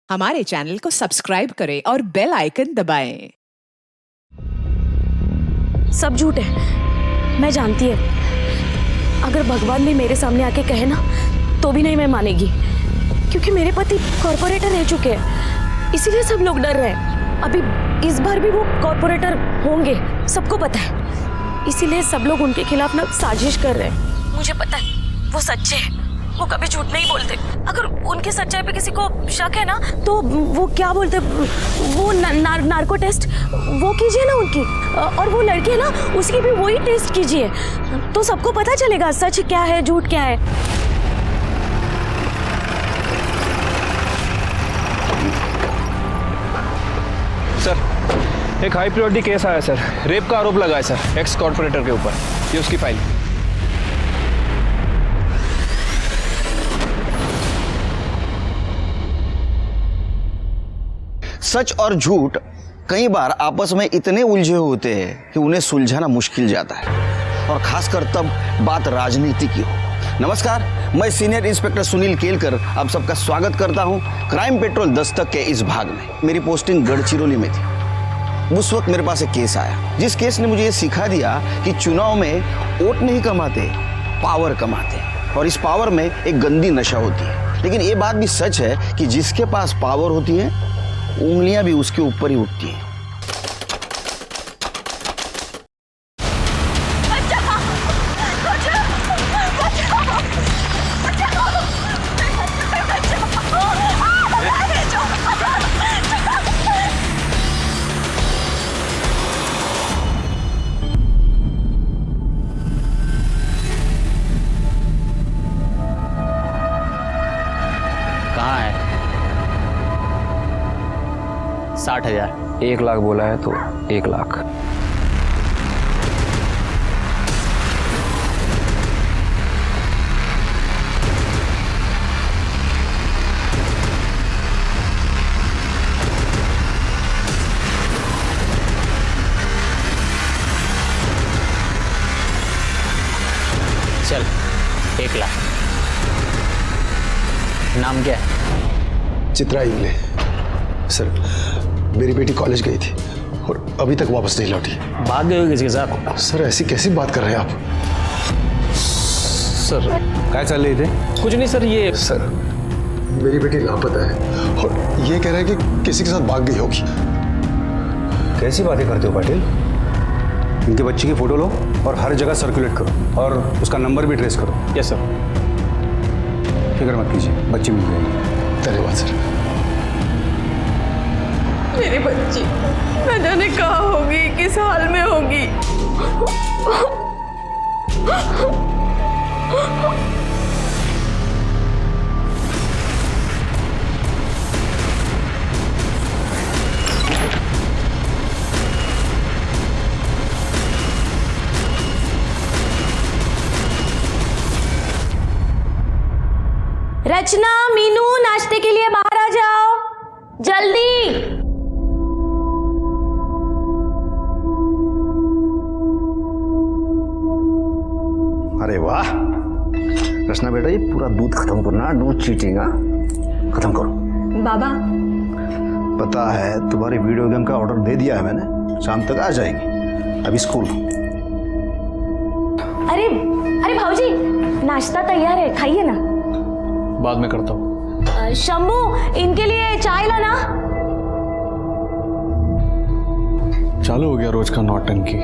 हमारे चैनल को सब्सक्राइब करें और बेल आइकन दबाएं। सब झूठ है, मैं जानती है। अगर भगवान भी मेरे सामने आके कहे ना तो भी नहीं मैं मानेगी, क्योंकि मेरे पति कॉर्पोरेटर रह चुके हैं, इसीलिए सब लोग डर रहे हैं। अभी इस बार भी वो कॉर्पोरेटर होंगे, सबको पता है, इसीलिए सब लोग उनके खिलाफ ना साजिश कर रहे हैं। मुझे पता है वो सच्चे हैं, वो कभी झूठ नहीं बोलते। अगर उनके सच्चाई पे किसी को शक है ना तो वो क्या बोलते, वो नार्को टेस्ट वो कीजिए ना उनकी, और वो लड़की है ना उसकी भी वही टेस्ट कीजिए, तो सबको पता चलेगा सच क्या है झूठ क्या है। सर, एक हाई प्रायोरिटी केस आया सर, रेप का आरोप लगा है सर एक्स कॉर्पोरेटर के ऊपर। ये उसकी फाइल। सच और झूठ कई बार आपस में इतने उलझे होते हैं कि उन्हें सुलझाना मुश्किल जाता है, और खासकर तब बात राजनीति की हो। नमस्कार, मैं सीनियर इंस्पेक्टर सुनील केलकर आप सबका स्वागत करता हूं क्राइम पेट्रोल दस्तक के इस भाग में। मेरी पोस्टिंग गढ़चिरौली में थी। उस वक्त मेरे पास एक केस आया, जिस केस ने मुझे ये सिखा दिया कि चुनाव में वोट नहीं कमाते, पावर कमाते, और इस पावर में एक गंदी नशा होती है। लेकिन ये बात भी सच है कि जिसके पास पावर होती है उंगलियां भी उसके ऊपर ही उठती हैं। कहाँ है? 60,000। 1 लाख बोला है तो 1 लाख। चल 1 लाख। नाम क्या है? चित्रा इंगले। सर, मेरी बेटी कॉलेज गई थी और अभी तक वापस नहीं लौटी। भाग गए हो किसी के साथ? सर, ऐसी कैसी बात कर रहे हैं आप? सर, क्या चल रही थे? कुछ नहीं सर, ये सर, मेरी बेटी लापता है और ये कह रहा है कि किसी के साथ भाग गई होगी। कैसी बातें करते हो पाटिल? इनके बच्चे की फोटो लो और हर जगह सर्कुलेट करो और उसका नंबर भी ट्रेस करो। Yes sir. फिक्र मत कीजिए, बच्ची मिल जाएगी। धन्यवाद सर। मेरी बच्ची न जाने कहाँ होगी, किस हाल में होगी। रचना, मीनू, नाश्ते के लिए बाहर आ जाओ जल्दी। अरे वाह रचना बेटा, ये पूरा दूध खत्म करना, दूध चीटिंग खत्म करो। बाबा, पता है तुम्हारी वीडियो गेम का ऑर्डर दे दिया है मैंने, शाम तक आ जाएगी। अभी स्कूल। अरे अरे भाऊजी, नाश्ता तैयार है, खाइए ना। बाद में करता हूँ। शंभू, इनके लिए चाय लाना। चालू हो गया रोज का नौटंकी।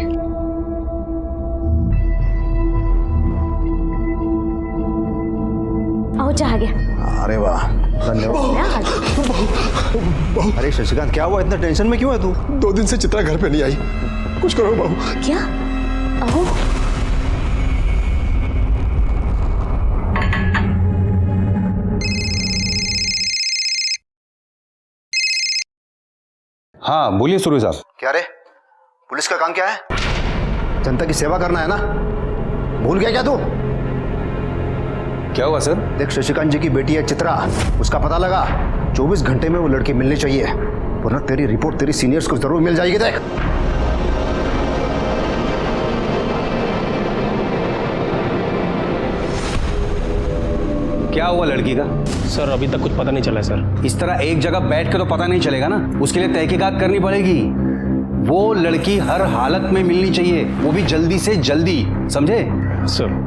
आओ, चाह गया। अरे वाह, धन्यवाद। अरे शशिकांत, क्या हुआ? इतना टेंशन में क्यों है तू? 2 दिन से चित्रा घर पे नहीं आई, कुछ करो बाबू। क्या? आओ। हाँ बोलिए सुरभि साहब। क्या रे, पुलिस का काम क्या है? जनता की सेवा करना है ना, भूल गया क्या तू? क्या हुआ सर? देख, शशिकांत जी की बेटी है चित्रा, उसका पता लगा। 24 घंटे में वो लड़की मिलनी चाहिए, वरना तेरी रिपोर्ट तेरी सीनियर्स को जरूर मिल जाएगी। देख, क्या हुआ लड़की का? सर अभी तक कुछ पता नहीं चला है सर। इस तरह एक जगह बैठ के तो पता नहीं चलेगा ना, उसके लिए तहकीकात करनी पड़ेगी। वो लड़की हर हालत में मिलनी चाहिए, वो भी जल्दी से जल्दी, समझे? सर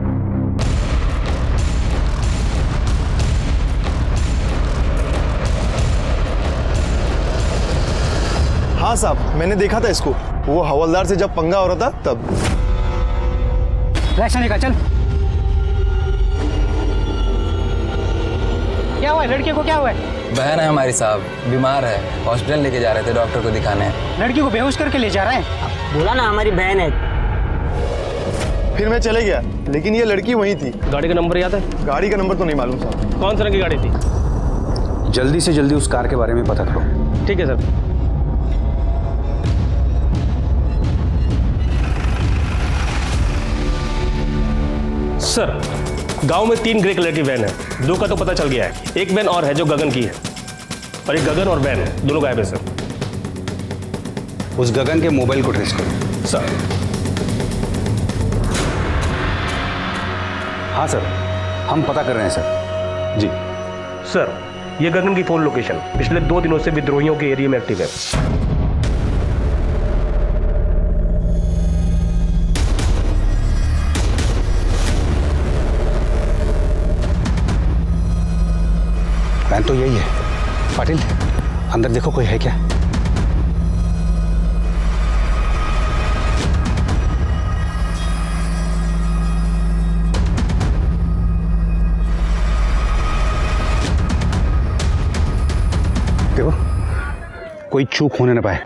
हाँ साहब, मैंने देखा था इसको, वो हवलदार से जब पंगा हो रहा था तब। का चल। क्या हुआ है? लड़की को क्या हुआ है? बहन है हमारी साहब, बीमार है, हॉस्पिटल लेके जा रहे थे डॉक्टर को दिखाने। लड़की को बेहोश करके ले जा रहे हैं। बोला ना हमारी बहन है। फिर मैं चले गया, लेकिन ये लड़की वहीं थी। गाड़ी का नंबर याद है? गाड़ी का नंबर तो नहीं मालूम साहब। कौन सा रंग की गाड़ी थी? जल्दी से जल्दी उस कार के बारे में पता करो। ठीक है सर। सर गांव में 3 ग्रे कलर की वैन है, 2 का तो पता चल गया है, एक वैन और है जो गगन की है, और एक गगन और वैन दोनों गायब है सर। उस गगन के मोबाइल को ट्रेस करो। सर हाँ सर, हम पता कर रहे हैं सर। जी सर, ये गगन की फोन लोकेशन पिछले 2 दिनों से विद्रोहियों के एरिया में एक्टिव है। प्लान तो यही है। पाटिल, अंदर देखो कोई है क्या? देखो कोई चूक होने न पाए।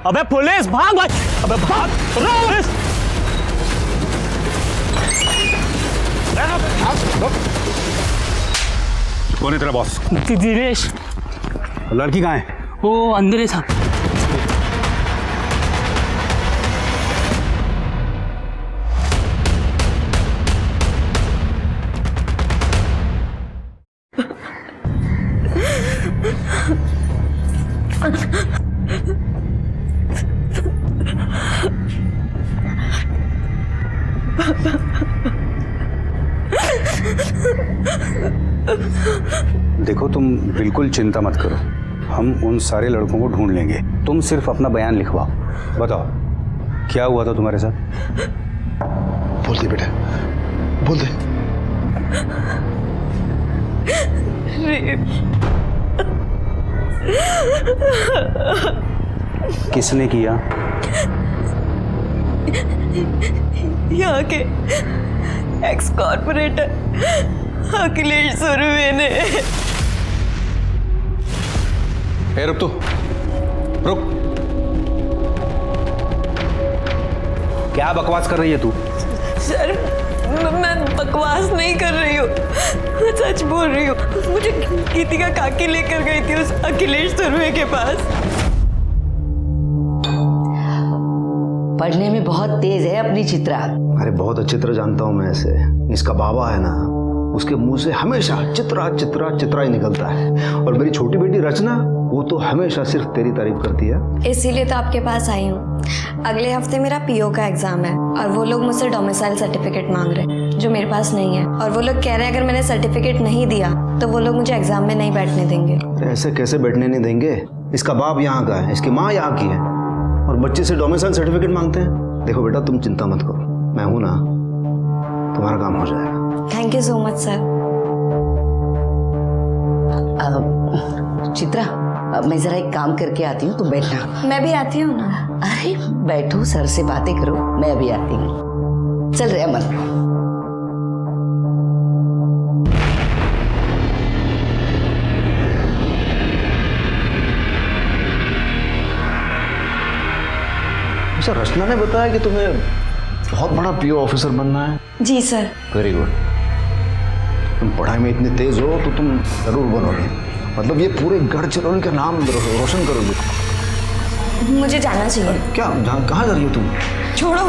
अबे पुलिस भाग मत! अबे भाग! पुलिस! कौन है तेरा बॉस? दिनेश। लड़की कहाँ है? वो अंदर है साहब। देखो तुम बिल्कुल चिंता मत करो, हम उन सारे लड़कों को ढूंढ लेंगे। तुम सिर्फ अपना बयान लिखवाओ। बताओ क्या हुआ था तुम्हारे साथ? बोल दे बेटा, बोल दे। किसने किया? यहाँ के एक्स कॉर्पोरेटर अखिलेश सुरवे ने। रुक तू, रुक। क्या बकवास कर रही है तू? सर मैं बकवास नहीं कर रही हूँ, मैं सच बोल रही हूँ। मुझे गीतिका काकी लेकर गई थी उस अखिलेश सुरवे के पास। पढ़ने में बहुत तेज है अपनी चित्रा। अरे बहुत अच्छी तरह जानता हूँ मैं इसे। इसका बाबा है ना, उसके मुंह से हमेशा चित्रा चित्रा चित्रा ही निकलता है। और मेरी छोटी बेटी रचना, वो तो हमेशा सिर्फ तेरी तारीफ करती है। इसीलिए तो आपके पास आई हूँ। अगले हफ्ते मेरा पीओ का एग्जाम है और वो लोग मुझसे डोमिसाइल सर्टिफिकेट मांग रहे हैं जो मेरे पास नहीं है। और वो लोग कह रहे हैं अगर मैंने सर्टिफिकेट नहीं दिया तो वो लोग मुझे एग्जाम में नहीं बैठने देंगे। ऐसे कैसे बैठने नहीं देंगे? इसका बाप यहाँ का है, इसकी माँ यहाँ की है, और बच्चे से डोमिसाइल सर्टिफिकेट मांगते हैं। देखो बेटा, तुम चिंता मत करो, मैं हूं ना, तुम्हारा काम हो जाएगा। Thank you so much sir. Chitra, मैं जरा एक काम करके आती हूँ, तुम बैठना। मैं भी आती हूँ ना। अरे बैठो, सर से बातें करो, मैं अभी आती हूँ। चल रहे अमन। सर, रचना ने बताया कि तुम्हें बहुत बड़ा पीओ ऑफिसर बनना है। जी सर। Very good. तुम पढ़ाई में इतने तेज हो तो तुम जरूर बनोगे। मतलब ये पूरे गढ़चिरौली का नाम रोशन करोगे। मुझे जाना चाहिए। क्या कहाँ जा रही हो तुम? छोड़ो।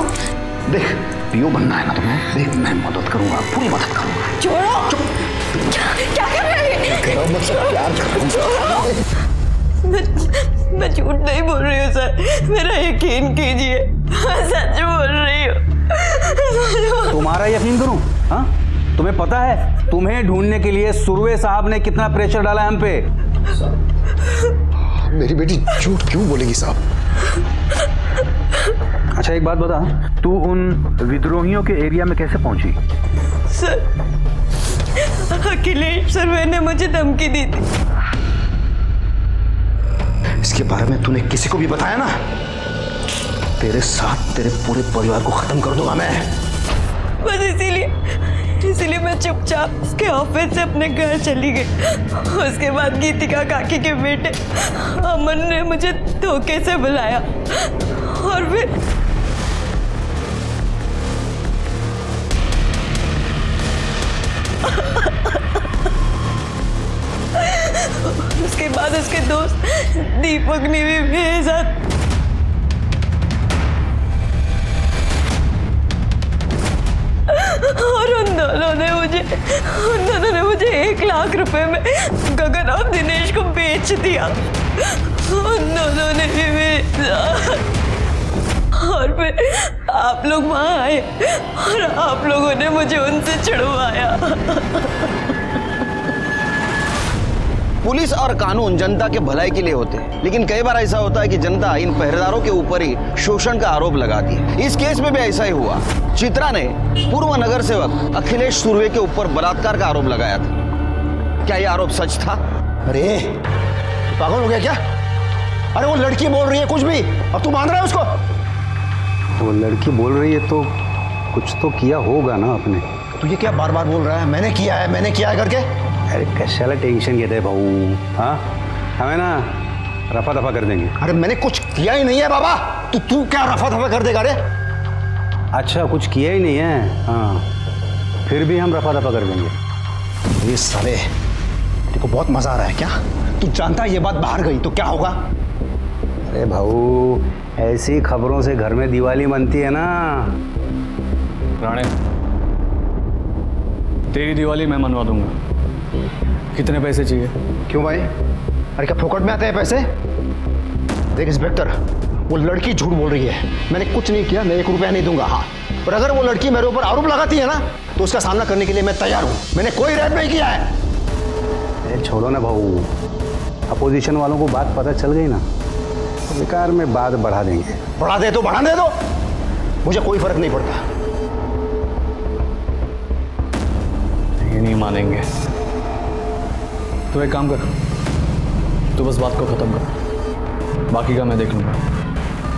देख पीओ बनना है ना तुम्हें, देख मैं मदद करूंगा, पूरी मदद करूंगा। छोड़ो। क्या कर रहे हैं? मैं झूठ नहीं बोल रही हूँ सर, मेरा यकीन कीजिए, मैं सच बोल रही हूँ। तुम्हारा यकीन करूं? हाँ, तुम्हें पता है तुम्हें ढूंढने के लिए सुरवे साहब ने कितना प्रेशर डाला हम पे? मेरी बेटी झूठ क्यों बोलेगी साहब? अच्छा एक बात बता, तू उन विद्रोहियों के एरिया में कैसे पहुंची? सर, अखिलेश सुरवे ने मुझे धमकी दी थी। इसके बारे में तूने किसी को भी बताया ना, तेरे साथ तेरे पूरे परिवार को खत्म कर दूंगा मैं। बस इसीलिए मैं चुपचाप उसके ऑफिस से अपने घर चली गई। उसके बाद गीतिका काकी के बेटे अमन ने मुझे धोखे से बुलाया और फिर उसके बाद उसके दोस्त दीपक ने भी मेरे साथ और उन दोनों ने मुझे 1 लाख रुपए में गगन और दिनेश को बेच दिया। उन दोनों ने भी बेचा और फिर आप लोग वहां आए और आप लोगों ने मुझे उनसे छुड़वाया। पुलिस और कानून जनता के भलाई के लिए होते हैं, लेकिन कई बार ऐसा होता है कि जनता इन पहरेदारों के ऊपर ही शोषण का आरोप लगाती है। इस केस में भी ऐसा ही हुआ। चित्रा ने पूर्व नगर सेवक अखिलेश सुरवे के ऊपर बलात्कार का आरोप लगाया था। क्या यह आरोप सच था? अरे पागल हो गया क्या? अरे वो लड़की बोल रही है कुछ भी और तू मान रहा है उसको? वो लड़की बोल रही है तो कुछ तो किया होगा ना आपने। तू ये क्या बार बार बोल रहा है मैंने किया है करके? अरे कशाला टेंशन घेते भाऊ, हाँ हमें ना रफा दफा कर देंगे। अरे मैंने कुछ किया ही नहीं है बाबा, तू क्या रफा दफा कर देगा? अरे अच्छा कुछ किया ही नहीं है, हाँ फिर भी हम रफा दफा कर देंगे। ये साले तेरे को बहुत मजा आ रहा है क्या? तू जानता है ये बात बाहर गई तो क्या होगा? अरे भाऊ ऐसी खबरों से घर में दिवाली बनती है ना। राणे, तेरी दिवाली मैं मनवा दूंगा। कितने पैसे चाहिए? क्यों भाई? अरे क्या फोकट में आते हैं पैसे? देख इंस्पेक्टर, वो लड़की झूठ बोल रही है, मैंने कुछ नहीं किया, मैं 1 रुपया नहीं दूंगा। हाँ, पर अगर वो लड़की मेरे ऊपर आरोप लगाती है ना तो उसका सामना करने के लिए मैं तैयार हूँ। मैंने कोई रेप नहीं किया है। अरे छोड़ो ना भाऊ, अपोजिशन वालों को बात पता चल गई ना तो बेकार में बात बढ़ा देंगे। बढ़ा दे तो बढ़ा दे दो, मुझे कोई फर्क नहीं पड़ता। ये नहीं मानेंगे। तो एक काम कर, तू बस बात को खत्म कर, बाकी का मैं देख लूंगा।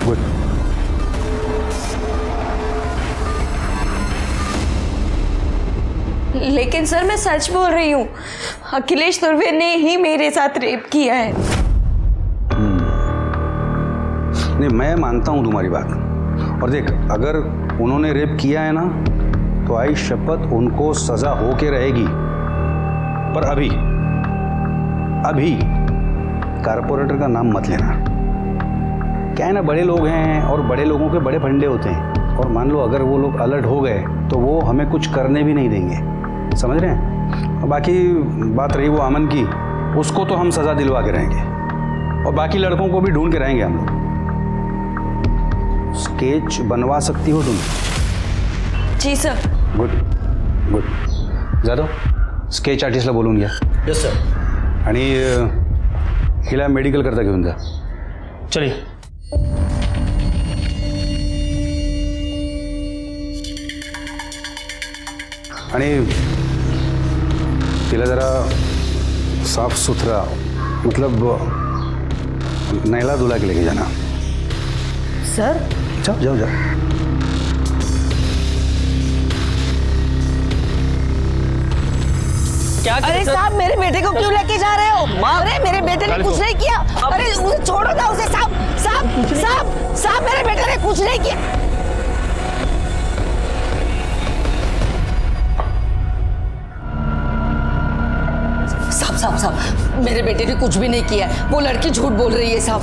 गुड। लेकिन सर मैं सच बोल रही हूँ, अखिलेश सुरवे ने ही मेरे साथ रेप किया है। नहीं मैं मानता हूँ तुम्हारी बात, और देख अगर उन्होंने रेप किया है ना तो आई शपथ उनको सजा होके रहेगी। पर अभी कारपोरेटर का नाम मत लेना। क्या है ना, बड़े लोग हैं और बड़े लोगों के बड़े फंडे होते हैं, और मान लो अगर वो लोग अलर्ट हो गए तो वो हमें कुछ करने भी नहीं देंगे, समझ रहे हैं? और बाकी बात रही वो अमन की, उसको तो हम सज़ा दिलवा के रहेंगे, और बाकी लड़कों को भी ढूंढ के रहेंगे हम लोग। स्केच बनवा सकती हो तुम? जी sir. Good good. Jadhav sketch आर्टिस्टला बोलून घ्या। Yes sir. आणि हिला मेडिकल करता घेऊन जा। चलिए। आणि तिला जरा साफ सुथरा मतलब नहला धुला के लेके जाना। सर जाओ जाओ जाओ। अरे साहब मेरे बेटे को क्यों लेके जा रहे हो? अरे मेरे बेटे ने कुछ नहीं किया। अरे उसे छोड़ो ना उसे। साहब साहब साहब साहब मेरे बेटे ने कुछ नहीं किया। साहब मेरे बेटे ने कुछ भी नहीं किया है, वो लड़की झूठ बोल रही है साहब।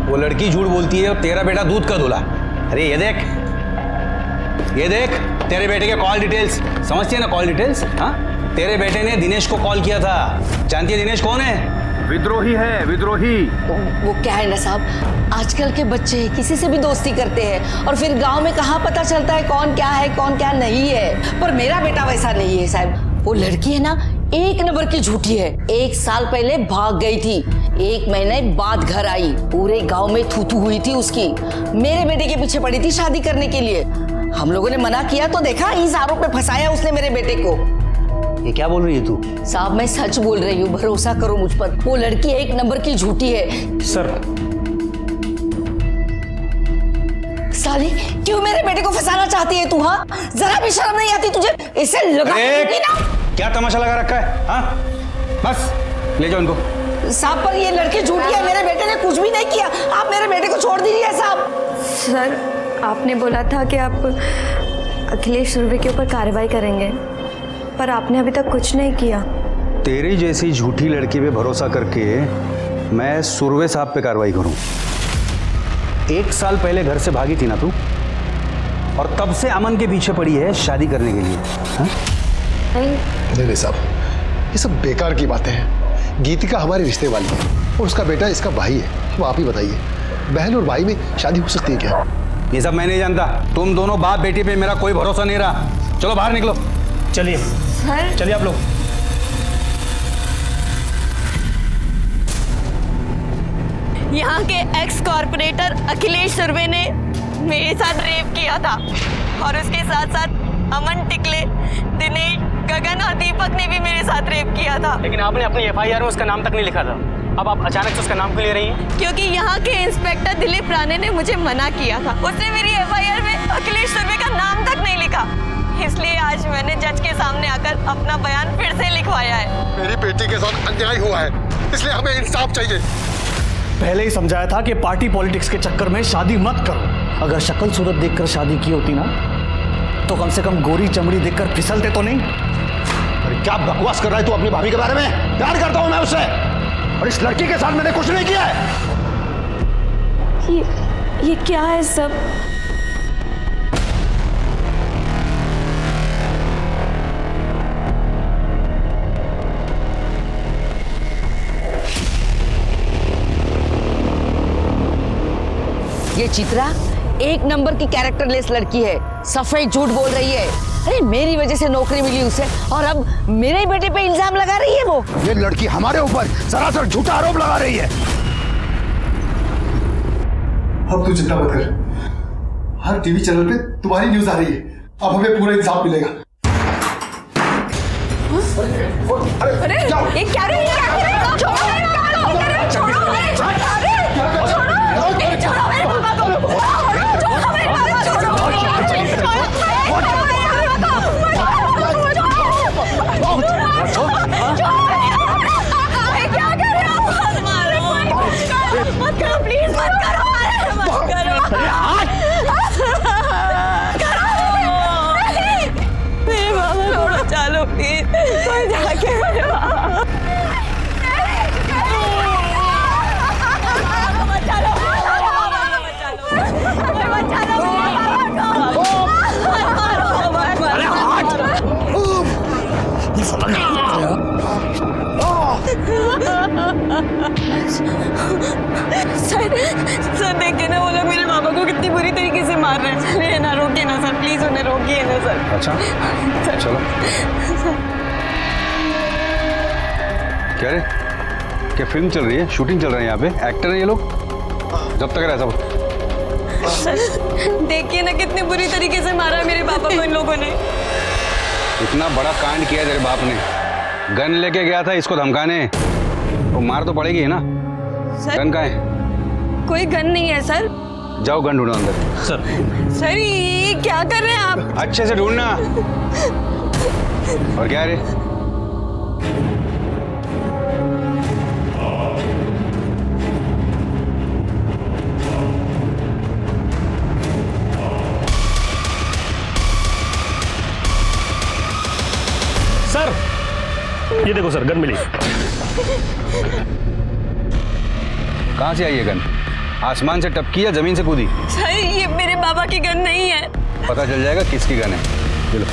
वो लड़की झूठ बोलती है और तेरा बेटा दूध का दूल्हा। अरे ये देख तेरे बेटे के कॉल डिटेल्स, समझती है ना कॉल डिटेल्स? हाँ, तेरे बेटे ने दिनेश को कॉल किया था। जानती है दिनेश कौन है? विद्रोही है, विद्रोही। वो क्या है ना साहब, आजकल के बच्चे किसी से भी दोस्ती करते हैं और फिर गांव में कहाँ पता चलता है कौन क्या नहीं है। पर मेरा बेटा वैसा नहीं है साहब। वो लड़की है ना, एक नंबर की झूठी है। 1 साल पहले भाग गई थी, 1 महीने बाद घर आई। पूरे गांव में थू हुई थी उसकी। मेरे बेटे के पीछे पड़ी थी शादी करने के लिए। हम लोगों ने मना किया तो देखा, इस आरोप में फंसाया उसने मेरे बेटे को। ये क्या बोल रही है तू? साहब मैं सच बोल रही हूँ, भरोसा करो मुझ पर। वो लड़की 1 नंबर की झूठी है। सर साली, क्यों मेरे बेटे को फंसाना चाहती है तू? हाँ, जरा भी शर्म नहीं आती तुझे? इसे लगा ना। क्या तमाशा लगा रखा है? हाँ, बस ले जाओ इनको। साहब पर ये लड़की झूठी है, मेरे बेटे ने कुछ भी नहीं किया। आप मेरे बेटे को छोड़ दीजिए साहब। सर, आपने बोला था कि आप अखिलेश सुरवे के ऊपर कार्रवाई करेंगे, पर आपने अभी तक कुछ नहीं किया। तेरी जैसी झूठी लड़की पे भरोसा करके मैं सुरवे साहब पे कार्रवाई करूं? 1 साल पहले घर से भागी थी ना तू, और तब से अमन के पीछे पड़ी है शादी करने के लिए। हाँ? नहीं साहब, ये सब बेकार की बातें हैं। गीतिका हमारे रिश्ते वाली है और उसका बेटा इसका भाई है। अब आप ही बताइए, बहन और भाई में शादी हो सकती है क्या? ये सब मैं नहीं जानता। तुम दोनों बाप बेटी पे मेरा कोई भरोसा नहीं रहा। चलो बाहर निकलो। चलिए सर, चलिए आप लोग। यहाँ के एक्स कॉर्पोरेटर अखिलेश सुरवे ने मेरे साथ रेप किया था और उसके साथ साथ अमन टिकले, दिनेश, गगन और दीपक ने भी मेरे साथ रेप किया था। लेकिन आपने अपनी FIR में उसका नाम तक नहीं लिखा था। अब आप अचानक से उसका नाम क्यों ले रही हैं? क्योंकि यहाँ के इंस्पेक्टर दिलीप राणे ने मुझे मना किया था। उसने मेरी FIR में अखिलेश सुरवे का नाम तक नहीं लिखा। इसलिए आज मैंने जज के सामने आकर अपना बयान फिर से लिखवाया है। मेरी बेटी के साथ अन्याय हुआ है, इसलिए हमें इंसाफ चाहिए। पहले ही समझाया था कि पार्टी पॉलिटिक्स के चक्कर में शादी मत करो। अगर शक्ल सूरत देखकर शादी की होती ना, तो कम से कम गोरी चमड़ी देखकर फिसलते तो नहीं। अरे क्या बकवास कर रहा है तू अपनी भाभी के बारे में? प्यार करता हूं मैं उससे, और इस लड़की के साथ मैंने कुछ नहीं किया है। ये क्या है सब? ये चित्रा 1 नंबर की कैरेक्टरलेस लड़की है, सफेद झूठ बोल रही है। अरे मेरी वजह से नौकरी मिली उसे और अब मेरे ही बेटे पे इल्जाम लगा रही है। वो ये लड़की हमारे ऊपर सरासर झूठा आरोप लगा रही है। अब तू चिंता मत कर, हर टीवी चैनल पे तुम्हारी न्यूज आ रही है। अब हमें पूरा इंसाफ मिलेगा। अरे ये क्या रे? सर देखिए ना, वो लोग मेरे पापा को कितनी बुरी तरीके से मार रहे हैं। चलिए ना, रोकिए ना सर, प्लीज उन्हें रोकिए ना सर। अच्छा चलो। क्या रे, क्या फिल्म चल रही है? शूटिंग चल रही है यहाँ पे? एक्टर है ये लोग? जब तक रहा सब। सर देखिए ना, कितनी बुरी तरीके से मारा है मेरे पापा को इन लोगों ने। इतना बड़ा कांड किया तेरे बाप ने, गन लेके गया था इसको धमकाने, तो मार तो पड़ेगी है ना। सर गन कहाँ है? कोई गन नहीं है सर। जाओ गन ढूंढो अंदर। सर ये क्या कर रहे हैं आप? अच्छे से ढूंढना। और क्या रे? सर ये देखो सर, गन मिली। कहाँ से आई ये गन? आसमान से टपकी या जमीन से कूदी? सर ये मेरे बाबा की गन नहीं है। पता चल जाएगा किसकी गन है। चलो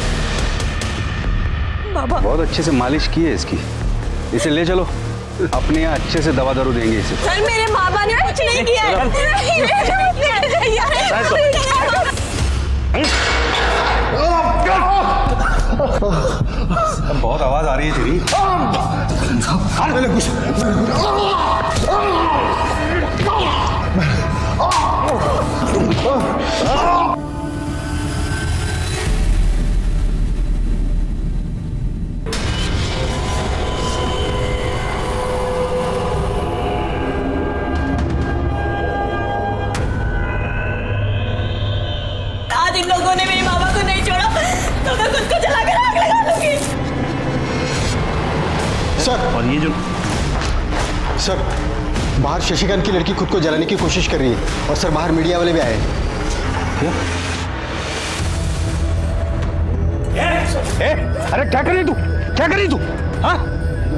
बाबा बहुत अच्छे से मालिश की है इसकी, इसे ले चलो, अपने यहाँ अच्छे से दवा दारू देंगे इसे। सर मेरे बाबा ने कुछ नहीं किया है। बहुत आवाज आ रही है तेरी। आज इन लोगों ने मेरे बाबा को नहीं छोड़ा तो मैं खुद को जलाकर आग लगा दूंगी। सर, और ये जो सर बाहर शशिकांत की लड़की खुद को जलाने की कोशिश कर रही है और सर बाहर मीडिया वाले भी आए हैं। अरे क्या कर रही तू, क्या कर रही तू? हाँ,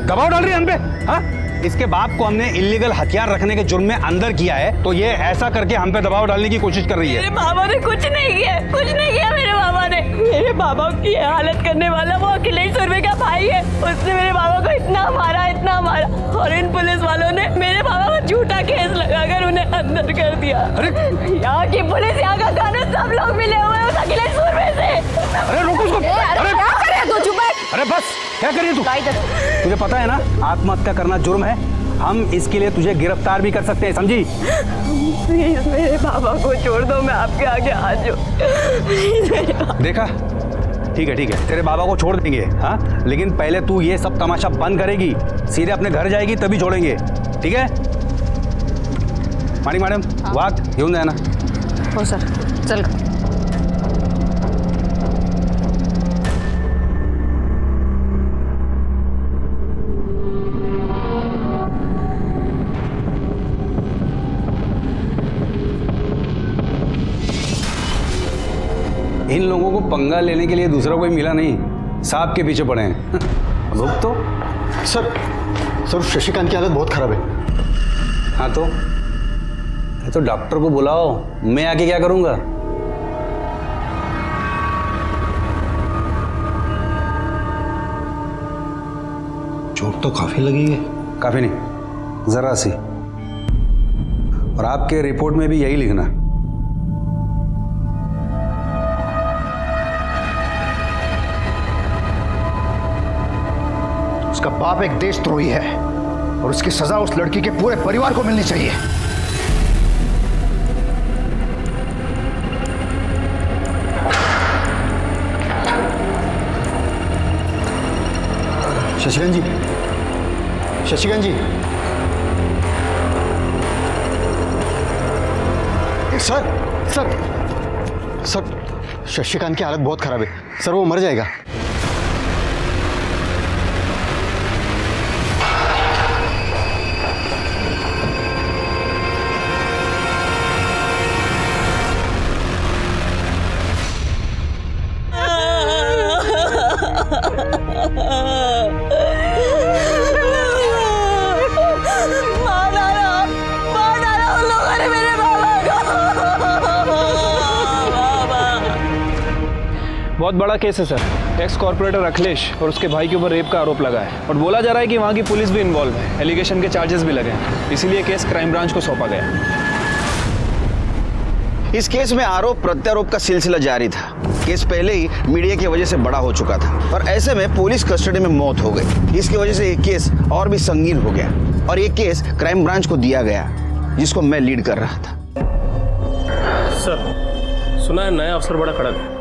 दबाव डाल रही है हम पे? हाँ, इसके बाप को हमने इलीगल हथियार रखने के जुर्म में अंदर किया है, तो ये ऐसा करके हम पे दबाव डालने की कोशिश कर रही है। मेरे बाबा ने कुछ नहीं किया, कुछ नहीं किया मेरे बाबा ने। मेरे बाबा की हालत करने वाला वो अखिलेश सुरभि का भाई है। उसने मेरे बाबा को इतना मारा, और इन पुलिस वालों ने मेरे बाबा को झूठा केस लगाकर उन्हें अंदर कर दिया। अरे यहाँ की पुलिस, यहाँ का कानून, सब लोग मिले हुए हैं उस अखिलेश सुरभि से। अरे रोको उसको। अरे क्या करे तू, चुप बैठ। अरे बस, क्या कर रही है तू? तुझे पता है ना आत्महत्या करना जुर्म है, हम इसके लिए तुझे गिरफ्तार भी कर सकते हैं, समझी? प्लीज मेरे बाबा को छोड़ दो, मैं आपके आगे हाथ जोड़। देखा, ठीक है, तेरे बाबा को छोड़ देंगे, हाँ, लेकिन पहले तू ये सब तमाशा बंद करेगी, सीधे अपने घर जाएगी तभी छोड़ेंगे, ठीक है? मैडम वाक घेऊन जाए ना। हो सर, चल। इन लोगों को पंगा लेने के लिए दूसरा कोई मिला नहीं, सांप के पीछे पड़े हैं। अब तो सर शशिकांत की हालत बहुत खराब है। हाँ तो डॉक्टर को बुलाओ, मैं आके क्या करूंगा? चोट तो काफी लगी है। काफी नहीं, जरा सी। और आपके रिपोर्ट में भी यही लिखना। उसका बाप एक देशद्रोही है और उसकी सजा उस लड़की के पूरे परिवार को मिलनी चाहिए। शशिकांत जी, सर शशिकांत की हालत बहुत खराब है सर, वो मर जाएगा। बहुत बड़ा केस है सर। एक्स कॉर्पोरेटर अखिलेश और उसके भाई के ऊपर रेप का आरोप लगा है और बोला जा रहा है कि वहाँ की पुलिस भी इन्वॉल्व है। एलिगेशन के चार्जेस भी लगे हैं, इसीलिए केस क्राइम ब्रांच को सौंपा गया। इस केस में आरोप प्रत्यारोप का सिलसिला जारी था। केस पहले ही मीडिया की वजह से बड़ा हो चुका था और ऐसे में पुलिस कस्टडी में मौत हो गई। इसकी वजह से ये केस और भी संगीन हो गया और ये केस क्राइम ब्रांच को दिया गया, जिसको मैं लीड कर रहा था। सर सुना है नया अफसर बड़ा कड़क है।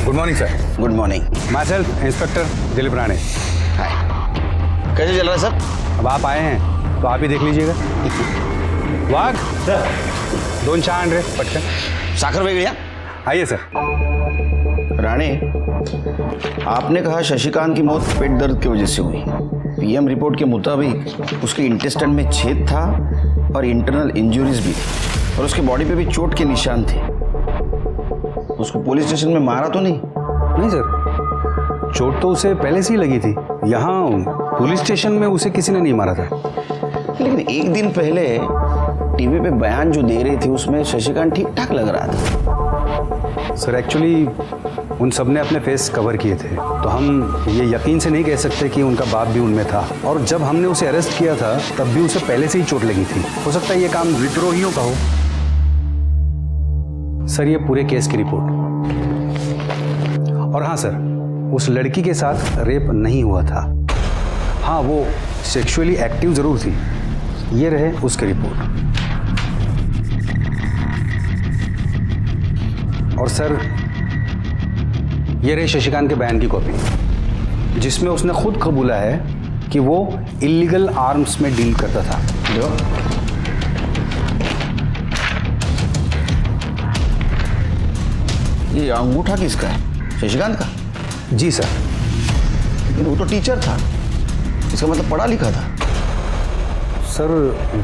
Good morning sir. Good morning. Myself inspector Dilip Rane. Hi, कैसे चल रहा है सर? अब आप आए हैं तो आप ही देख लीजिएगा। वाघ सर, 2 चहा आण रे पटकन। साखर वेगळ्या। आइए सर। राणे, आपने कहा शशिकांत की मौत पेट दर्द की वजह से हुई। पीएम रिपोर्ट के मुताबिक उसके इंटेस्टाइन में छेद था और इंटरनल इंजरीज भी थी और उसके बॉडी पे भी चोट के निशान थे। उसको पुलिस स्टेशन में मारा तो नहीं? नहीं सर, चोट तो उसे पहले से ही लगी थी। यहाँ पुलिस स्टेशन में उसे किसी ने नहीं मारा था। लेकिन एक दिन पहले टीवी पे बयान जो दे रही थी उसमें शशिकांत ठीक ठाक लग रहा था। सर एक्चुअली उन सब ने अपने फेस कवर किए थे, तो हम ये यकीन से नहीं कह सकते कि उनका बाप भी उनमें था। और जब हमने उसे अरेस्ट किया था तब भी उसे पहले से ही चोट लगी थी। हो सकता है ये काम विद्रोहियों का हो। सर ये पूरे केस की रिपोर्ट। और हाँ सर, उस लड़की के साथ रेप नहीं हुआ था। हाँ वो सेक्सुअली एक्टिव जरूर थी। ये रहे उसकी रिपोर्ट। और सर ये रहे शशिकांत के बयान की कॉपी, जिसमें उसने खुद कबूला है कि वो इलीगल आर्म्स में डील करता था। जो ये अंगूठा किसका है? शशिकांत का? जी सर। लेकिन वो तो टीचर था, इसका मतलब पढ़ा लिखा था। सर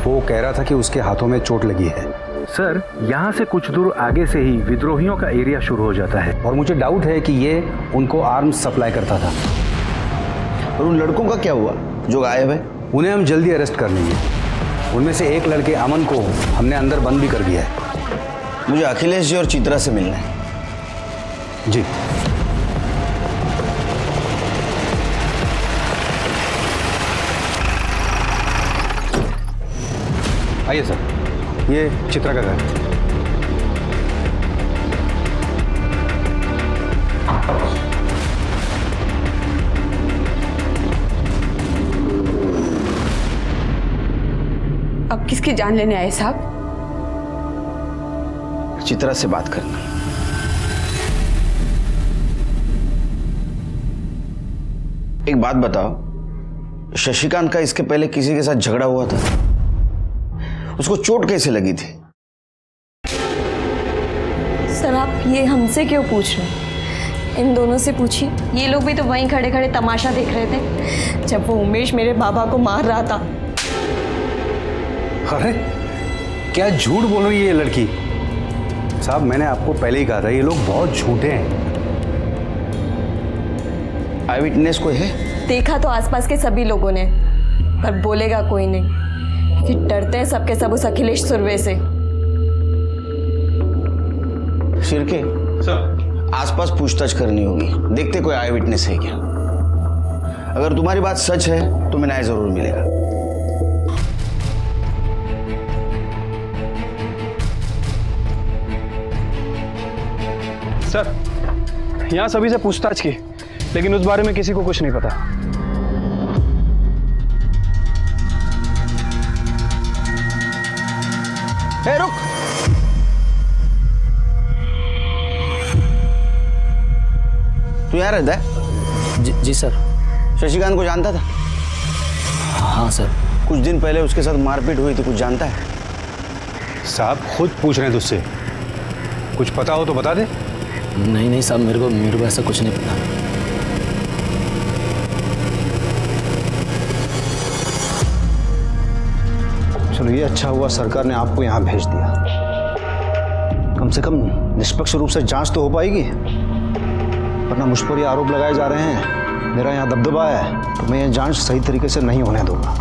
वो कह रहा था कि उसके हाथों में चोट लगी है। सर यहाँ से कुछ दूर आगे से ही विद्रोहियों का एरिया शुरू हो जाता है। और मुझे डाउट है कि ये उनको आर्म्स सप्लाई करता था। और उन लड़कों का क्या हुआ जो गायब है? उन्हें हम जल्दी अरेस्ट कर लेंगे। उनमें से एक लड़के अमन को हमने अंदर बंद भी कर दिया है। मुझे अखिलेश जी और चित्रा से मिलना है। जी आइए सर, ये चित्रा का घर। अब किसकी जान लेने आए साहब? चित्रा से बात करना। एक बात बताओ, शशिकांत का इसके पहले किसी के साथ झगड़ा हुआ था? उसको चोट कैसे लगी थी? सर आप ये हमसे क्यों पूछ रहे हैं? इन दोनों से पूछिए। ये लोग भी तो वहीं खड़े खड़े तमाशा देख रहे थे जब वो उमेश मेरे बाबा को मार रहा था। अरे क्या झूठ बोल रही है ये लड़की। साहब मैंने आपको पहले ही कहा था ये लोग बहुत झूठे हैं। आई विटनेस कोई है? देखा तो आसपास के सभी लोगों ने, पर बोलेगा कोई नहीं कि डरते हैं सबके सब उस अखिलेश सुरवे से। शिरके सर, आसपास पूछताछ करनी होगी, देखते कोई आई विटनेस है क्या। अगर तुम्हारी बात सच है तो मैं न्याय जरूर मिलेगा। सर यहाँ सभी से पूछताछ की, लेकिन उस बारे में किसी को कुछ नहीं पता। ए, रुक। तू यहाँ रहता है? जी सर। शशिकांत को जानता था? हाँ सर। कुछ दिन पहले उसके साथ मारपीट हुई थी, कुछ जानता है? साहब खुद पूछ रहे हैं तुझसे, कुछ पता हो तो बता दे। नहीं साहब, मेरे को ऐसा कुछ नहीं पता। चलो ये अच्छा हुआ सरकार ने आपको यहाँ भेज दिया। कम से कम निष्पक्ष रूप से जांच तो हो पाएगी, वरना मुझ पर ये आरोप लगाए जा रहे हैं, मेरा यहाँ दबदबा है, तो मैं ये जांच सही तरीके से नहीं होने दूंगा।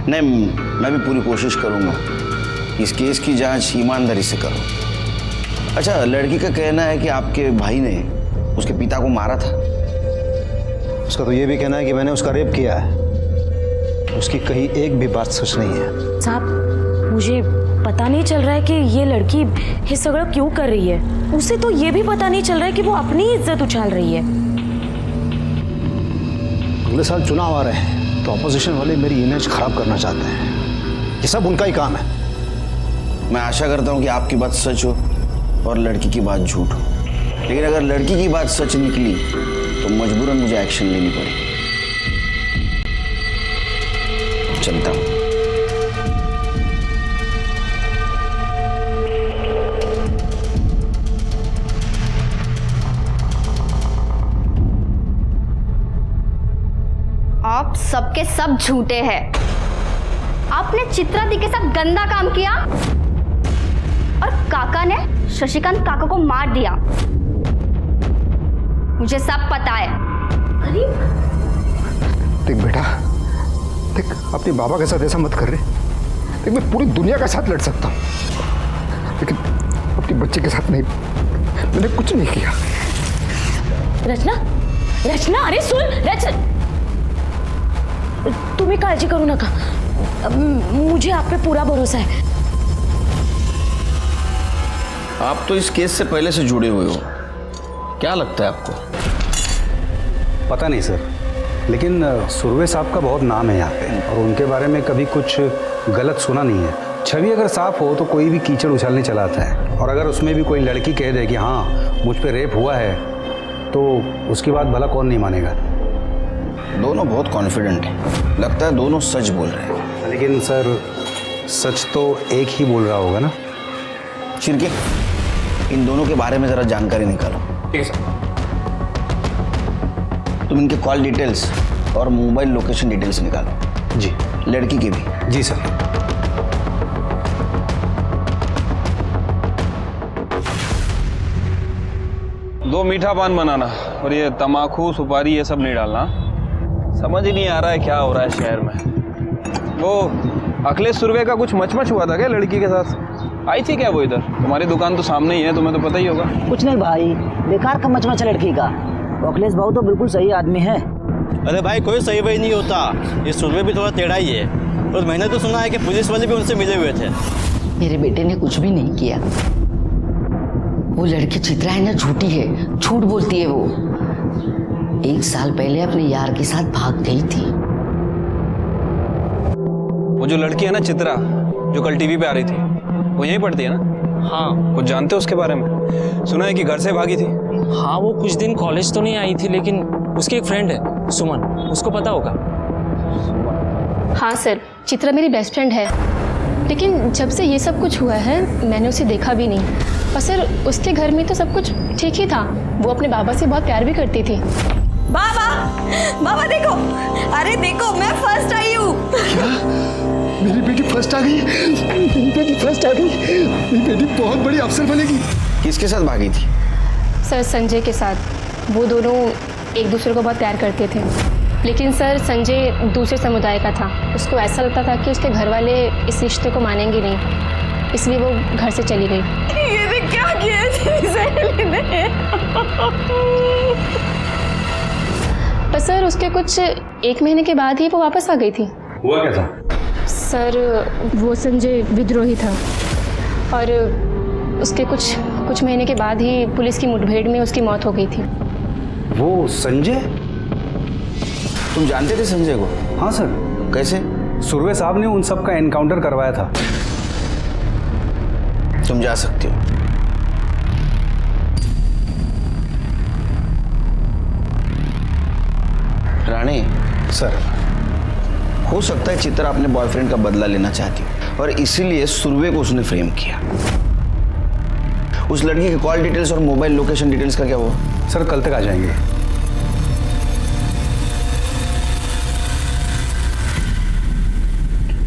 नहीं, मैं भी पूरी कोशिश करूंगा इस केस की जांच ईमानदारी से करूं। अच्छा, लड़की का कहना है कि आपके भाई ने उसके पिता को मारा था। उसका तो ये भी कहना है कि मैंने उसका रेप किया है। उसकी कहीं एक भी बात सच नहीं है। साहब मुझे पता नहीं चल रहा है कि ये लड़की ये सगड़ा क्यों कर रही है। उसे तो ये भी पता नहीं चल रहा है कि वो अपनी इज्जत उछाल रही है। अगले साल चुनाव आ रहे हैं तो ऑपोजिशन वाले मेरी इमेज खराब करना चाहते हैं। ये सब उनका ही काम है। मैं आशा करता हूं कि आपकी बात सच हो और लड़की की बात झूठ हो, लेकिन अगर लड़की की बात सच निकली तो मजबूरन मुझे एक्शन लेनी पड़ेगी। चलता हूं। आप सबके सब झूठे हैं। आपने चित्रा दी के साथ गंदा काम किया और काका ने शशिकांत काका को मार दिया। मुझे सब पता है। अरे देख बेटा, देख अपने बाबा के साथ ऐसा मत कर रहे। देख मैं पूरी दुनिया के साथ लड़ सकता हूँ, लेकिन अपने बच्चे के साथ नहीं। मैंने कुछ नहीं किया। रचना, रचना, अरे सुन रचना, तुम्हें काळजी करू नका, मुझे आप पे पूरा भरोसा है। आप तो इस केस से पहले से जुड़े हुए हो, क्या लगता है आपको? पता नहीं सर, लेकिन सुरवे साहब का बहुत नाम है यहाँ पे, और उनके बारे में कभी कुछ गलत सुना नहीं है। छवि अगर साफ हो तो कोई भी कीचड़ उछालने चला आता है, और अगर उसमें भी कोई लड़की कह दे कि हाँ मुझ पे रेप हुआ है, तो उसकी बात भला कौन नहीं मानेगा। दोनों बहुत कॉन्फिडेंट हैं, लगता है दोनों सच बोल रहे हैं। लेकिन सर सच तो एक ही बोल रहा होगा ना। चिरके, इन दोनों के बारे में जरा जानकारी निकालो। ठीक है सर। तुम इनके कॉल डिटेल्स और मोबाइल लोकेशन डिटेल्स निकालो। जी। लड़की के भी। जी सर। दो मीठा पान बनाना, और ये तमाकू सुपारी ये सब नहीं डालना। समझ ही नहीं आ रहा है क्या हो रहा है शहर में। वो अखिलेश सुरवे का कुछ मचमच हुआ था क्या लड़की के साथ? आई थी क्या वो इधर? तुम्हारी दुकान तो सामने ही है, तुम्हें तो पता ही होगा। कुछ नहीं भाई, बेकार का मचमच लड़की का। अखिलेश बाबू तो बिल्कुल सही आदमी है। अरे भाई कोई सही वही नहीं होता, ये सुरवे भी थोड़ा टेढ़ा ही है। और मैंने तो सुना है कि पुलिस वाले भी उनसे मिले हुए थे। मेरे बेटे ने कुछ भी नहीं किया। वो लड़की चित्रा है ना, झूठी है, झूठ बोलती है। वो 1 साल पहले अपने यार के साथ भाग गई थी। वो जो लड़की है ना चित्रा, जो कल टीवी पे आ रही थी, वो यहीं पढ़ती है ना? हाँ। कुछ जानते हो उसके बारे में? सुना है कि घर से भागी थी। हाँ, वो कुछ दिन कॉलेज तो नहीं आई थी, लेकिन उसकी एक फ्रेंड है सुमन, उसको पता होगा। हाँ सर, चित्रा मेरी बेस्ट फ्रेंड है, लेकिन जब से ये सब कुछ हुआ है मैंने उसे देखा भी नहीं। और सर उसके घर में तो सब कुछ ठीक ही था, वो अपने बाबा से बहुत प्यार भी करती थी। बाबा, बाबा देखो, अरे देखो मैं फर्स्ट आई हूँ। क्या? मेरी बेटी फर्स्ट आ गई? मेरी बेटी फर्स्ट आ गई? मेरी बेटी बहुत बड़ी अफसर बनेगी। किसके साथ भागी थी? सर संजय के साथ। वो दोनों एक दूसरे को बहुत प्यार करते थे, लेकिन सर संजय दूसरे समुदाय का था। उसको ऐसा लगता था कि उसके घर वाले इस रिश्ते को मानेंगे नहीं, इसलिए वो घर से चली गई। ये क्या किया ने? पर सर उसके कुछ 1 महीने के बाद ही वो वापस आ गई थी। हुआ क्या था? सर वो संजय विद्रोही था, और उसके कुछ महीने के बाद ही पुलिस की मुठभेड़ में उसकी मौत हो गई थी। वो संजय? तुम जानते थे संजय को? हाँ सर। कैसे? सुरवे साहब ने उन सब का एनकाउंटर करवाया था। तुम जा सकते हो। रानी सर, हो सकता है चित्रा अपने बॉयफ्रेंड का बदला लेना चाहती हो, और इसीलिए सुरवे को उसने फ्रेम किया। उस लड़की के कॉल डिटेल्स और मोबाइल लोकेशन डिटेल्स का क्या हुआ? सर कल तक आ जाएंगे।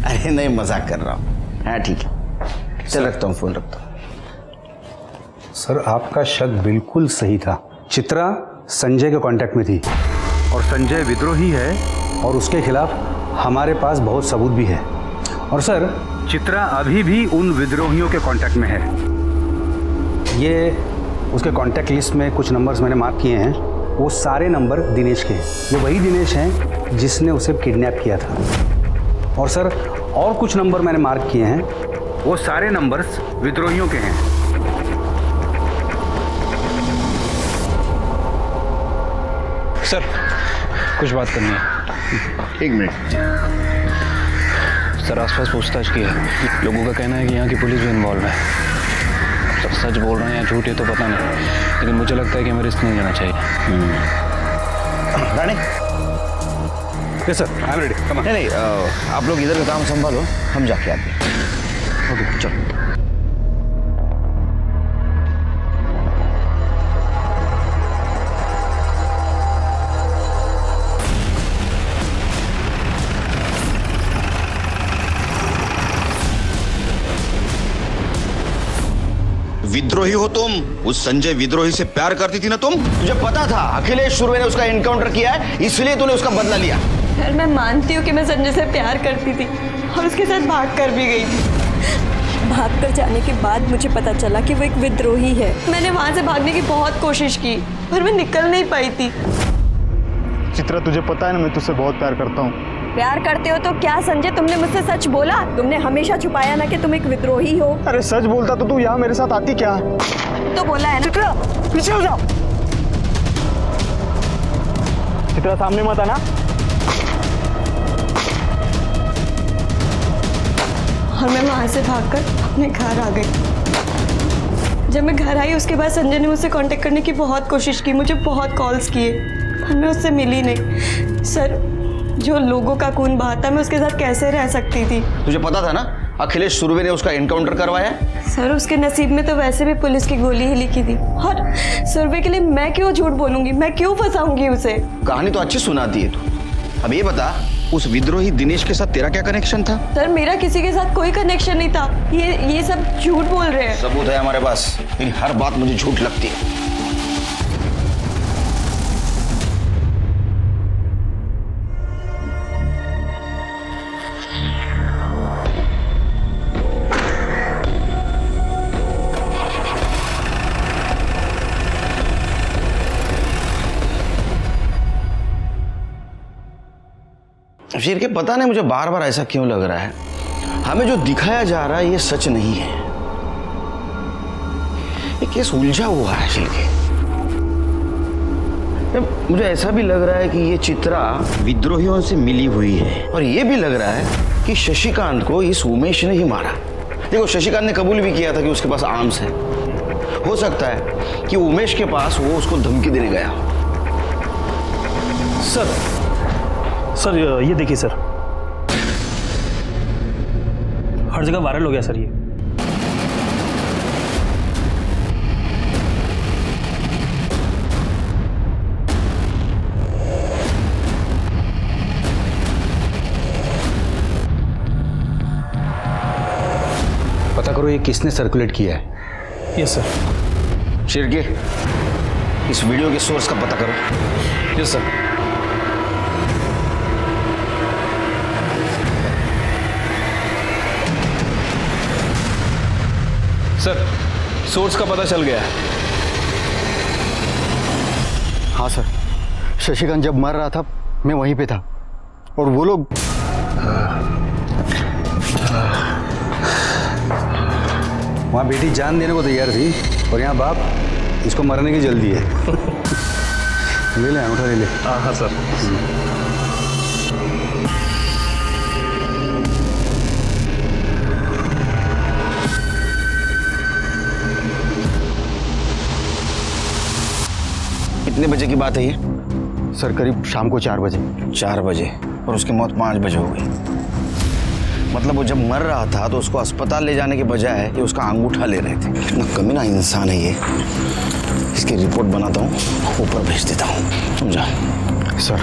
अरे नहीं, मजाक कर रहा हूँ। हाँ ठीक है, चल रखता हूँ, फोन रखता हूँ। सर आपका शक बिल्कुल सही था। चित्रा संजय के कांटेक्ट में थी, और संजय विद्रोही है, और उसके खिलाफ हमारे पास बहुत सबूत भी है। और सर चित्रा अभी भी उन विद्रोहियों के कांटेक्ट में है। ये उसके कांटेक्ट लिस्ट में कुछ नंबर्स मैंने मार्क किए हैं, वो सारे नंबर दिनेश के हैं। ये वही दिनेश हैं जिसने उसे किडनैप किया था। और सर और कुछ नंबर मैंने मार्क किए हैं, वो सारे नंबर्स विद्रोहियों के हैं। सर कुछ बात करनी है। 1 मिनट। सर आसपास पूछताछ की है, लोगों का कहना है कि यहाँ की पुलिस भी इन्वॉल्व है। सर सच बोल रहे हैं या झूठ, ये तो पता नहीं, लेकिन मुझे लगता है कि हमें रिस्क नहीं लेना चाहिए। Rani? Yes sir, I am ready. नहीं, आप लोग इधर का काम संभालो, हम जाके आते हैं। ओके चलो। विद्रोही हो तुम। उस संजय विद्रोही से प्यार करती थी ना तुम। तुझे पता था अखिलेश सुरवे ने उसका एनकाउंटर किया है, इसलिए तूने उसका बदला लिया। सर मैं मानती हूँ कि मैं संजय से प्यार करती थी और उसके साथ भाग कर भी गई थी। भाग कर जाने के बाद मुझे पता चला कि वो एक विद्रोही है। मैंने वहां से भागने की बहुत कोशिश की पर मैं निकल नहीं पाई थी। चित्रा तुझे पता है ना मैं तुझसे बहुत प्यार करता हूँ। प्यार करते हो तो क्या संजय तुमने मुझसे सच बोला? तुमने हमेशा छुपाया ना कि तुम एक विद्रोही हो। अरे सच बोलता तो तू यहाँ मेरे साथ आती क्या? तो बोला है ना। चित्रा पीछे हो जाओ। चित्रा सामने मत आना। और मैं वहां से भागकर अपने घर आ गई। जब मैं घर आई उसके बाद संजय ने मुझसे कांटेक्ट करने की बहुत कोशिश की, मुझे बहुत कॉल्स किए पर मैं उससे मिली नहीं। सर जो लोगों का खून बहाता मैं उसके साथ कैसे रह सकती थी? तुझे पता था ना अखिलेश सुरवे ने उसका एनकाउंटर करवाया? सर उसके नसीब में तो वैसे भी पुलिस की गोली ही लिखी थी और सुरवे के लिए मैं क्यों झूठ बोलूंगी, मैं क्यों फंसाऊंगी उसे? कहानी तो अच्छी सुनाती है तू। अब ये बता उस विद्रोही दिनेश के साथ तेरा क्या कनेक्शन था? सर मेरा किसी के साथ कोई कनेक्शन नहीं था। ये सब झूठ बोल रहे हैं। सबूत है हमारे पास, लेकिन हर बात मुझे झूठ लगती है। शेर के पता नहीं मुझे बार बार ऐसा क्यों लग रहा है, हमें जो दिखाया जा रहा है ये सच नहीं है। ये केस उलझा हुआ है शेर के। मुझे ऐसा भी लग रहा है कि ये चित्रा विद्रोहियों से मिली हुई है और ये भी लग रहा है कि शशिकांत को इस उमेश ने ही मारा। देखो शशिकांत ने कबूल भी किया था कि उसके पास आर्म्स है। हो सकता है कि उमेश के पास वो उसको धमकी देने गया। सर ये देखिए सर, हर जगह वायरल हो गया सर ये। पता करो ये किसने सर्कुलेट किया है। Yes sir. शेर के इस वीडियो के सोर्स का पता करो। Yes sir. सर सोर्स का पता चल गया है। हाँ सर, शशिकांत जब मर रहा था मैं वहीं पे था और वो लोग वहाँ बेटी जान देने को तैयार थी और यहाँ बाप इसको मरने की जल्दी है। ले ले अंगूठा ले ले। हाँ सर। कितने बजे की बात है ये? सर करीब शाम को 4 बजे। 4 बजे और उसकी मौत 5 बजे हो गई। मतलब वो जब मर रहा था तो उसको अस्पताल ले जाने के बजाय ये उसका अंगूठा ले रहे थे। कितना कमीना इंसान है ये। इसकी रिपोर्ट बनाता हूँ, ऊपर भेज देता हूँ, समझा? सर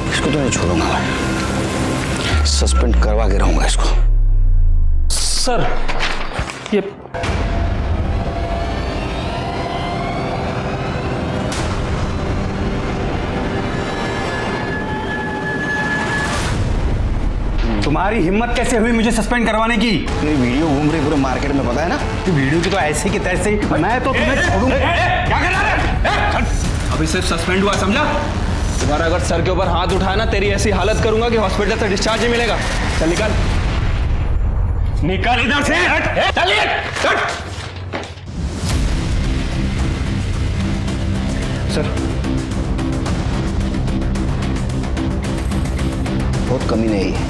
इसको तो नहीं छोड़ूंगा मैं, सस्पेंड करवा के रहूंगा इसको। सर ये तुम्हारी हिम्मत कैसे हुई मुझे सस्पेंड करवाने की? मेरी वीडियो घूम रही पूरे मार्केट में, पता है ना? कि वीडियो की तो ऐसे की तैसे मैं तो तुम्हें छोड़ूंगा। क्या कर रहा है? अभी सिर्फ सस्पेंड हुआ, समझा? तुम्हारा अगर सर के ऊपर हाथ उठाया ना तेरी ऐसी हालत करूंगा कि हॉस्पिटल से डिस्चार्ज नहीं मिलेगा। चल निकल निकल इधर से। चलिए सर बहुत कमी नहीं है।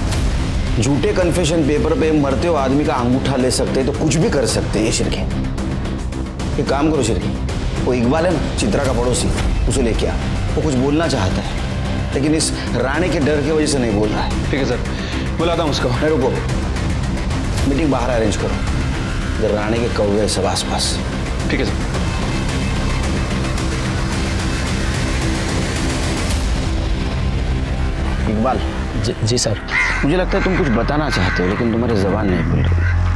झूठे कन्फेशन पेपर पे मरते हुए आदमी का अंगूठा ले सकते हैं तो कुछ भी कर सकते हैं ये शिरके। एक काम करो शिरके, वो इकबाल है ना चित्रा का पड़ोसी, उसे लेके आ। वो कुछ बोलना चाहता है लेकिन इस राणे के डर की वजह से नहीं बोल रहा है। ठीक है सर, बुलाता हूँ उसको। नहीं रुको, मीटिंग बाहर अरेंज करो, इधर राणे के कौवे सब आसपास। ठीक है सर। इकबाल। जी सर। मुझे लगता है तुम कुछ बताना चाहते हो लेकिन तुम्हारी जबान नहीं खुल रही।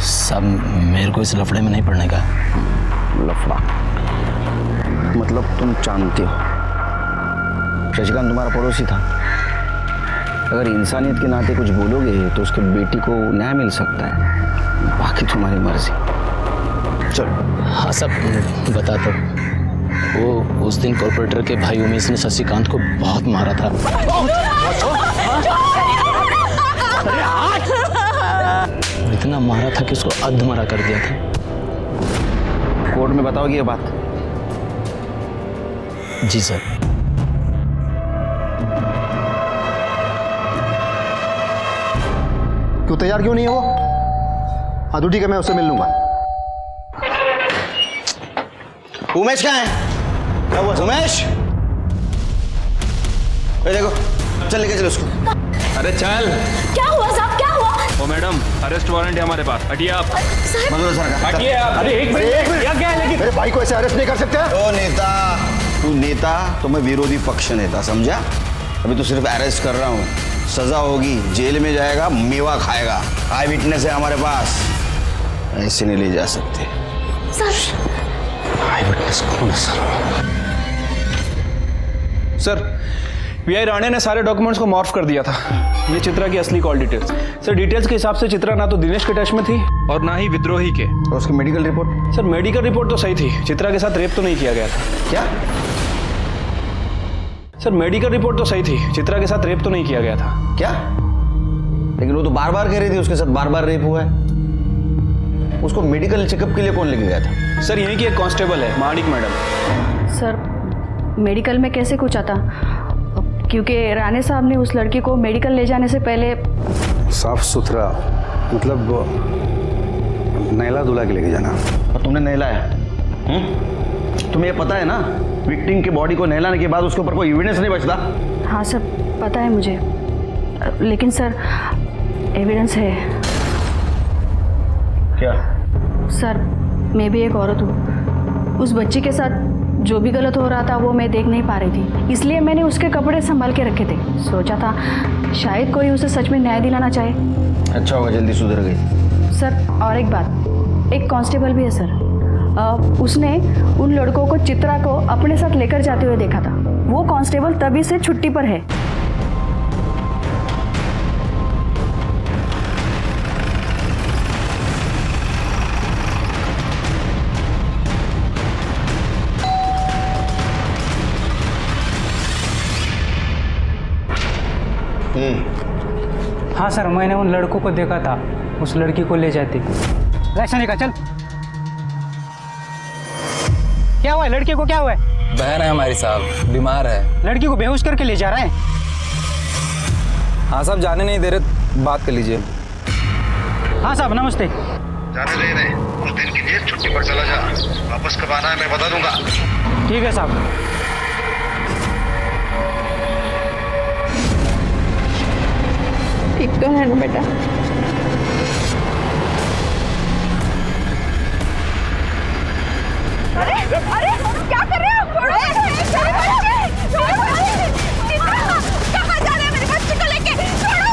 साहब मेरे को इस लफड़े में नहीं पड़ने का। लफड़ा मतलब तुम जानते हो शशिकांत तुम्हारा पड़ोसी था। अगर इंसानियत के नाते कुछ बोलोगे तो उसके बेटी को न्याय मिल सकता है, बाकी तुम्हारी मर्जी। चलो। हाँ साहब बता दो, वो उस दिन कॉर्पोरेटर के भाई उमेश ने शशिकांत को बहुत मारा था। इतना मारा था कि उसको अधमरा कर दिया था। कोर्ट में बताओगे ये बात? जी सर। क्यों तैयार क्यों नहीं है वो? हाँ तो ठीक है, मैं उससे मिल लूंगा। उमेश कहाँ है? क्या हुआ उमेश? देखो चल लेके चलो उसको। अरे चल। क्या हुआ साहब, क्या हुआ? ओ मैडम, अरेस्ट वारंट है हमारे पास, हटिए आप। हटिए आप। अरे एक मिनट क्या है, लेकिन मेरे भाई को ऐसे अरेस्ट नहीं कर सकते? ओ नेता, तू नेता तो मैं विरोधी पक्ष नेता, समझा? अभी तो सिर्फ अरेस्ट कर रहा हूँ, सजा होगी, जेल में जाएगा, मेवा खाएगा। आई विटनेस है हमारे पास, ऐसे नहीं ले जा सकते। सर आई विटनेस कौन है सर? सर पीआई राणे ने सारे डॉक्यूमेंट्स को मॉर्फ कर दिया था। ये चित्रा की असली कॉल डिटेल्स। सर डिटेल्स के हिसाब से चित्रा ना तो दिनेश के टच में थी और ना ही विद्रोही के। और उसकी medical report? Sir medical report तो सही थी, चित्रा के साथ रेप तो नहीं किया गया था। क्या? सर मेडिकल रिपोर्ट तो सही थी, चित्रा के साथ रेप तो नहीं किया गया था। क्या? लेकिन वो तो बार बार कह रही थी उसके साथ बार बार रेप हुआ है। उसको मेडिकल चेकअप के लिए कौन लेके गया था? सर यहीं की एक कांस्टेबल है, माणिक मैडम। सर मेडिकल में कैसे कुछ आता? क्योंकि राणे साहब ने उस लड़की को मेडिकल ले जाने से पहले साफ सुथरा, मतलब नहला धुला के लेके जाना। और तुमने नहलाया? तुम्हें ये पता है ना, विक्टिम के बॉडी को नहलाने के बाद उसके ऊपर कोई एविडेंस नहीं बचता। हाँ सर पता है मुझे, लेकिन सर एविडेंस है। क्या? सर मैं भी एक औरत हूँ, उस बच्ची के साथ जो भी गलत हो रहा था वो मैं देख नहीं पा रही थी, इसलिए मैंने उसके कपड़े संभाल के रखे थे। सोचा था शायद कोई उसे सच में न्याय दिलाना चाहे। अच्छा होगा, जल्दी सुधर गई। सर और एक बात, एक कांस्टेबल भी है सर, उसने उन लड़कों को चित्रा को अपने साथ लेकर जाते हुए देखा था। वो कांस्टेबल तभी से छुट्टी पर है। हाँ सर मैंने उन लड़कों को देखा था, उस लड़की को ले जाते। ऐसा नहीं का चल। क्या हुआ है लड़के को, क्या हुआ है? बहन है हमारी साहब, बीमार है। लड़की को बेहोश करके ले जा रहे हैं। हाँ साहब जाने नहीं दे रहे, बात कर लीजिए। हाँ साहब नमस्ते। जाने नहीं रहे, कुछ दिन की जेल छुट्टी पर चला जा, वापस कब आना है मैं बता दूंगा। ठीक है साहब। ठीक तो है ना बेटा? अरे अरे क्या कर रहे हो? कहाँ जा रहे हैं मेरे बच्चे को लेके? छोड़ो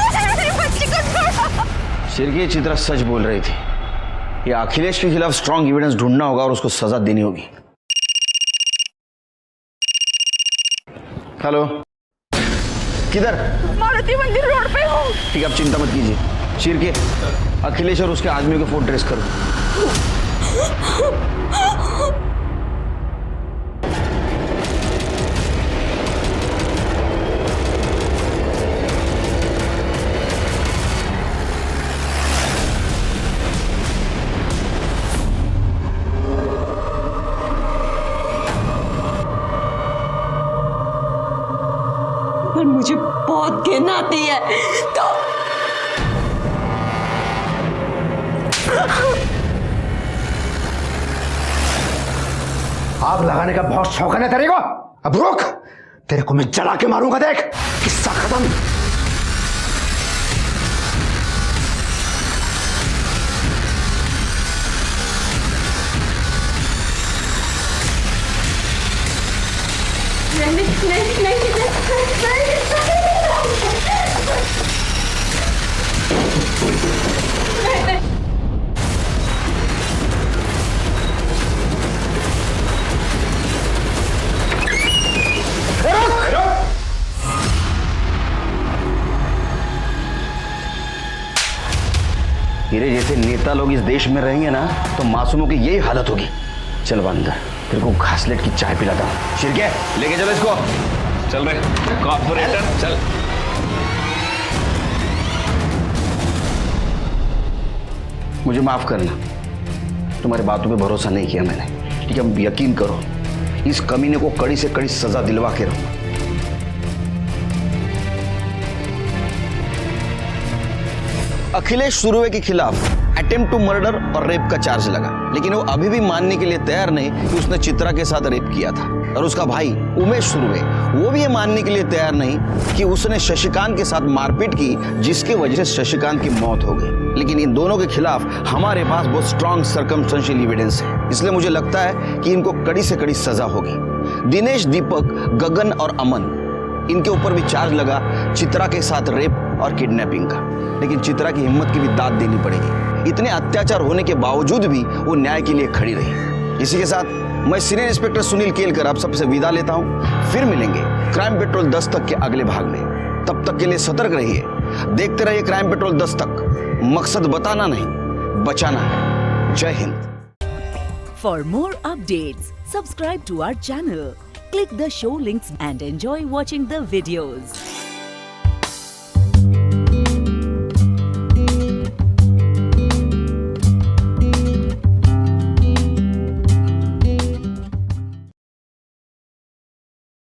उसे, मेरे बच्चे को छोड़ो। शिरकी चित्रा सच बोल रही थी, ये अखिलेश के खिलाफ स्ट्रॉन्ग एविडेंस ढूंढना होगा और उसको सजा देनी होगी। हेलो, किधर? मारुति मंदिर रोड पे हूँ। ठीक है, आप चिंता मत कीजिए। शिरके, अखिलेश और उसके आदमियों के फोन ट्रेस करो। पर मुझे बहुत घिन आती है तो आग लगाने का बहुत शौक है ना तेरे को? अब रुक, तेरे को मैं जला के मारूंगा, देख। किस्सा खत्म। नहीं तेरे जैसे नेता लोग इस देश में रहेंगे ना तो मासूमों की यही हालत होगी। चल अंदर, तेरे को घासलेट की चाय पिलाता हूँ। शिरके लेके चलो इसको। चल रहे कॉर्पोरेटर चल। मुझे माफ करना, तुम्हारी बातों पे भरोसा नहीं किया मैंने, ठीक है? अब यकीन करो, इस कमीने को कड़ी से कड़ी सजा दिलवा के रहूंगा। अखिलेश सुरवे के खिलाफ अटेम्प्ट टू मर्डर और रेप का चार्ज लगा, लेकिन वो अभी भी मानने के लिए तैयार नहीं कि उसने चित्रा के साथ रेप किया था। और उसका भाई उमेश सुरवे, वो भी ये मानने के लिए तैयार नहीं कि उसने शशिकांत के साथ मारपीट की, जिसके वजह से शशिकांत की मौत हो गई। लेकिन इन दोनों के खिलाफ हमारे पास बहुत स्ट्रॉन्ग सर्कमस्टेंशियल एविडेंस है, इसलिए मुझे लगता है कि इनको कड़ी से कड़ी सजा होगी। दिनेश, दीपक, गगन और अमन, इनके ऊपर भी चार्ज लगा चित्रा के साथ रेप और किडनैपिंग का, लेकिन चित्रा की हिम्मत की भी दाद देनी पड़ेगी। इतने अत्याचार होने के बावजूद भी वो न्याय के लिए खड़ी रही। इसी के साथ मैं सीनियर इंस्पेक्टर सुनील केलकर आप सबसे विदा लेता हूं। फिर मिलेंगे क्राइम पेट्रोल 10 तक के अगले भाग में। तब तक के लिए सतर्क रहिए, देखते रहिए क्राइम पेट्रोल 10 तक। मकसद बताना नहीं, बचाना है। जय Hind. For more updates, subscribe to our channel, click the show links and enjoy watching the videos.